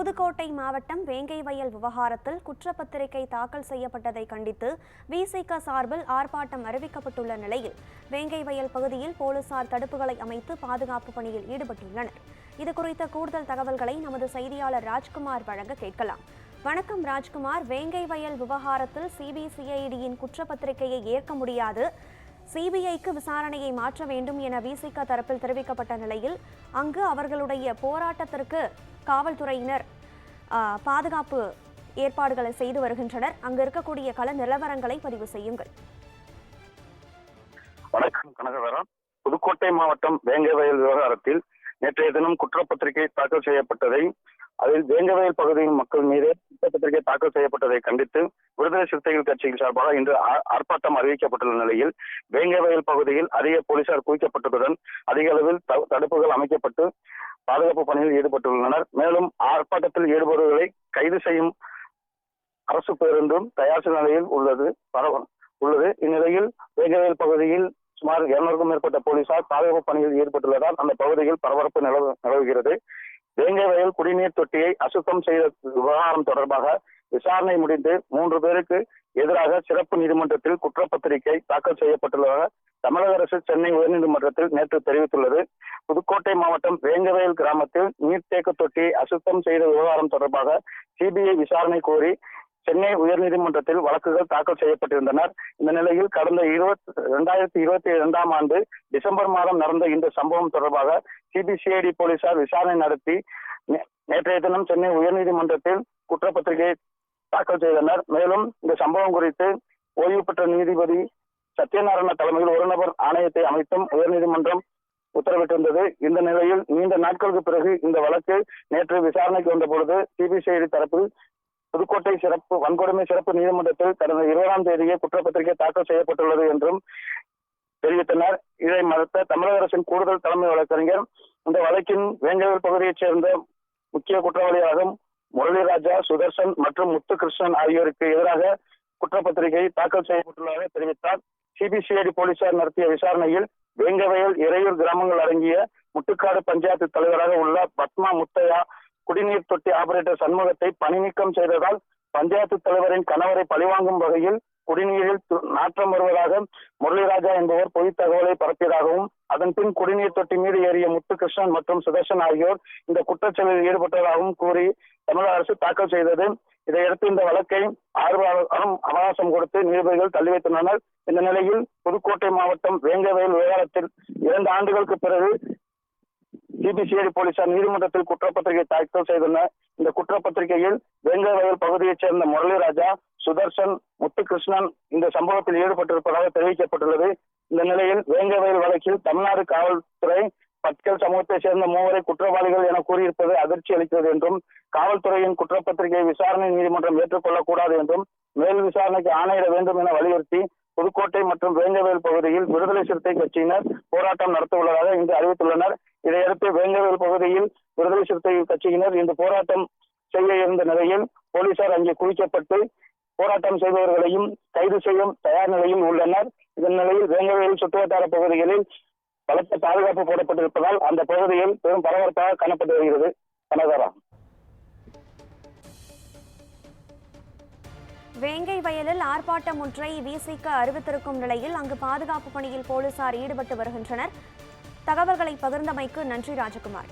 புதுக்கோட்டை மாவட்டம் வேங்கைவயல் விவகாரத்தில் குற்றப்பத்திரிகை தாக்கல் செய்யப்பட்டதை கண்டித்து விசிக சார்பில் ஆர்ப்பாட்டம் அறிவிக்கப்பட்டுள்ள நிலையில் வேங்கைவயல் பகுதியில் போலீசார் தடுப்புகளை அமைத்து பாதுகாப்பு பணியில் ஈடுபட்டுள்ளனர். இதுகுறித்த கூடுதல் தகவல்களை நமது செய்தியாளர் ராஜ்குமார் வழங்க கேட்கலாம். வணக்கம் ராஜ்குமார். வேங்கைவயல் விவகாரத்தில் சிபிசிஐடியின் குற்றப்பத்திரிகையை ஏற்க முடியாது, சிபிஐக்கு விசாரணையை மாற்ற வேண்டும் என விசிக தரப்பில் தெரிவிக்கப்பட்ட நிலையில் அங்கு அவர்களுடைய போராட்டத்திற்கு காவல்துறையினர் பாதுகாப்பு ஏற்பாடுகளை செய்து வருகின்றனர். அங்கு இருக்கக்கூடிய கள நிலவரங்களை பதிவு செய்யுங்கள். வணக்கம் கனகவரம். புதுக்கோட்டை மாவட்டம் வேங்கைவயல் விவகாரத்தில் நேற்றைய தினம் குற்றப்பத்திரிகை தாக்கல் செய்யப்பட்டதை, அதில் வேங்கவயல் பகுதியின் மக்கள் மீது குற்றப்பத்திரிகை தாக்கல் செய்யப்பட்டதை கண்டித்து விடுதலை சிறுத்தைகள் கட்சியின் சார்பாக இன்று ஆர்ப்பாட்டம் அறிவிக்கப்பட்டுள்ள நிலையில் வேங்கவயல் பகுதியில் அதிக போலீசார் குவிக்கப்பட்டதுடன் அதிக அளவில் தடுப்புகள் அமைக்கப்பட்டு பாதுகாப்பு பணியில் ஈடுபட்டுள்ளனர். மேலும் ஆர்ப்பாட்டத்தில் ஈடுபடுவர்களை கைது செய்யும் அரசு பேருந்தும் தயார் நிலையில் உள்ளது. இந்நிலையில் வேங்கவயல் பகுதியில் சுமார் 200க்கும் மேற்பட்ட போலீசார் பாதுகாப்பு பணியில் ஈடுபட்டுள்ளதால் அந்த பகுதியில் பரபரப்பு நிலவுகிறது. வேங்கைவயல் குடிநீர் தொட்டியை அசுத்தம் செய்த விவகாரம் தொடர்பாக விசாரணை முடிந்து 3 பேருக்கு எதிராக சிறப்பு நீதிமன்றத்தில் குற்றப்பத்திரிகை தாக்கல் செய்யப்பட்டுள்ளதாக தமிழக அரசு சென்னை உயர்நீதிமன்றத்தில் நேற்று தெரிவித்துள்ளது. புதுக்கோட்டை மாவட்டம் வேங்கவயல் கிராமத்தில் நீர்த்தேக்க தொட்டியை அசுத்தம் செய்த விவகாரம் தொடர்பாக சிபிஐ விசாரணை கோரி சென்னை உயர்நீதிமன்றத்தில் வழக்குகள் தாக்கல் செய்யப்பட்டிருந்தனர். இந்த நிலையில் கடந்த 2022ஆம் ஆண்டு டிசம்பர் மாதம் நடந்த இந்த சம்பவம் தொடர்பாக சிபிசிஐடி போலீசார் விசாரணை நடத்தி நேற்றைய தினம் சென்னை உயர்நீதிமன்றத்தில் குற்றப்பத்திரிகை தாக்கல் செய்தனர். மேலும் இந்த சம்பவம் குறித்து ஓய்வு பெற்ற நீதிபதி சத்யநாராயண தலைமையில் ஒரு நபர் ஆணையத்தை அமைத்தும் உயர்நீதிமன்றம் உத்தரவிட்டிருந்தது. இந்த நிலையில் நீண்ட நாட்களுக்கு பிறகு இந்த வழக்கு நேற்று விசாரணைக்கு வந்த பொழுது சிபிசிஐடி தரப்பில் புதுக்கோட்டை வன்கொடுமை சிறப்பு நீதிமன்றத்தில் கடந்த 20ஆம் தேதியே குற்றப்பத்திரிகை தாக்கல் செய்யப்பட்டுள்ளது என்றும் தெரிவித்தனர். இதை மறுத்த தமிழக அரசின் கூடுதல் தலைமை வழக்கறிஞர் இந்த வழக்கின் வேங்கவயல் பகுதியைச் சேர்ந்த முக்கிய குற்றவாளியாகும் முரளிராஜா, சுதர்சன் மற்றும் முத்துகிருஷ்ணன் ஆகியோருக்கு எதிராக குற்றப்பத்திரிகை தாக்கல் செய்யப்பட்டுள்ளதாக தெரிவித்தார். சிபிசிஐடி போலீசார் நடத்திய விசாரணையில் வேங்கவயல் இறையூர் கிராமங்கள் அடங்கிய முட்டுக்காடு பஞ்சாயத்து தலைவராக உள்ள பத்மா முத்தையா குடிநீர் தொட்டி ஆபரேட்டர் சண்முகத்தை பணி நீக்கம் செய்ததால் பஞ்சாயத்து தலைவரின் கணவரை பழிவாங்கும் வகையில் குடிநீரில் நாற்றம் வருவதாக முரளிராஜா என்பவர் பொய் தகவலை பரப்பியதாகவும் அதன் பின் குடிநீர் தொட்டி மீது ஏறிய முத்துகிருஷ்ணன் மற்றும் சுதர்சன் ஆகியோர் இந்த குற்றச்செயலில் ஈடுபட்டதாகவும் கூறி தமிழக அரசு தாக்கல் செய்தது. இதையடுத்து இந்த வழக்கை 6 வாரம் அவகாசம் கொடுத்து நீதிபதிகள் தள்ளி வைத்துள்ளனர். இந்த நிலையில் புதுக்கோட்டை மாவட்டம் வேங்கவயல் விவகாரத்தில் 2 ஆண்டுகளுக்கு பிறகு சிபிசிஐடி போலீசார் நீதிமன்றத்தில் குற்றப்பத்திரிகை தாக்கல் செய்துள்ளனர். இந்த குற்றப்பத்திரிகையில் வேங்கவயல் பகுதியைச் சேர்ந்த முரளிராஜா, சுதர்சன், முத்துகிருஷ்ணன் இந்த சம்பவத்தில் ஈடுபட்டிருப்பதாக தெரிவிக்கப்பட்டுள்ளது. இந்த நிலையில் வேங்கவயல் வழக்கில் தமிழ்நாடு காவல்துறை பட்கல் சமூகத்தை சேர்ந்த 3 குற்றவாளிகள் என கூறியிருப்பது அதிர்ச்சி அளிக்கிறது என்றும் காவல்துறையின் குற்றப்பத்திரிகை விசாரணை நீதிமன்றம் ஏற்றுக்கொள்ளக்கூடாது என்றும் மேல் விசாரணைக்கு ஆணையிட வேண்டும் என வலியுறுத்தி புதுக்கோட்டை மற்றும் வேங்கவயல் பகுதியில் விடுதலை சிறுத்தை கட்சியினர் போராட்டம் நடத்த உள்ளதாக இன்று அறிவித்துள்ளனர். இதையடுத்து வேங்கவயல் பகுதியில் விடுதலை சிறுத்தை கட்சியினர் இன்று போராட்டம் செய்ய இருந்த நிலையில் போலீசார் அங்கே குவிக்கப்பட்டு போராட்டம் செய்பவர்களையும் கைது செய்யும் தயார் நிலையில் உள்ளனர். இதன் நிலையில் வேங்கவயல் சுற்றுவட்டார பகுதிகளில் பலத்த பாதுகாப்பு போடப்பட்டிருப்பதால் அந்த பகுதியில் பெரும் பரபரப்பாக காணப்பட்டு வருகிறது. கனகரா. வேங்கைவயலில் ஆர்ப்பாட்டம் ஒன்றை விசிக அறிவித்திருக்கும் நிலையில் அங்கு பாதுகாப்பு பணியில் போலீசார் ஈடுபட்டு வருகின்றனர். தகவல்களை பகிர்ந்தமைக்கு நன்றி ராஜகுமார்.